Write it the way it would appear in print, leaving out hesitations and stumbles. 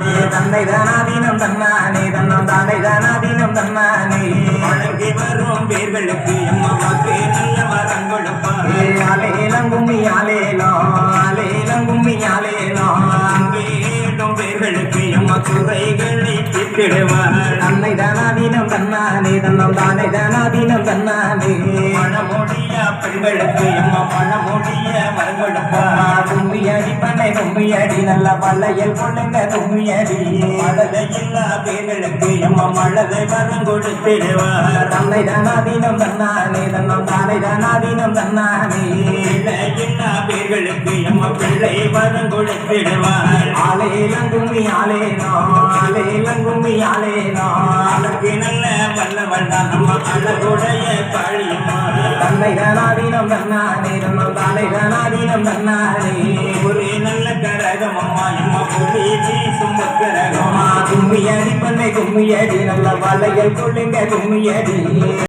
தந்தை தானாதீனம் தன்னானே தன்னம் தானை தானாதீனம் தன்னானே வழங்கி வரும் பேர்களுக்கு எம்மக்கு நல்ல வரங்கொடுப்பார் ஆலேலம் கும்மி ஆலேலம் ஆலேலம் கும்மி ஆலேலம் கேட்டும் பேர்களுக்கு எம்ம குறைகளை தீர்த்திடுவார் தந்தை தானாதீனம் தன்னானே தன்னம் தானை தானாதீனம் தன்னானே மனமுடிய பெண்களுக்கு எம்ம மனமுடிய வரங்கொடுப்பார் கும்மியடி பண்ணை கும்மியடி நல்ல பல்லையல் கொள்ளுங்க கும்மியடி மழதையில்லா பேர்களுக்கு எம்ம மழதை வரம் கொடுத்திடுவார் தந்தை தானாதீனம் தன்னானே தன்னம் தானை தானாதீனம் தன்னானே இல்லா பேர்களுக்கு எம்ம பிள்ளை வரம் கொடுத்திடுவார் ஆலேலம் கும்மி ஆலேலம் ஆலேலம் கும்மி ஆலேலம் அழகு நல்ல வல்லவன் தான் நம்ம அழகுடைய காளியம்மா தந்தை தானாதீனம் தன்னானே தன்னம் தானை தானாதீனம் தன்னானே ஒரே நல்ல கரகம் அம்மா எம்மா புலி வீசும் கரகமா கும்மியடி பண்ணை கும்மியடி நல்ல வலையல் கொள்ளுங்க கும்மியடி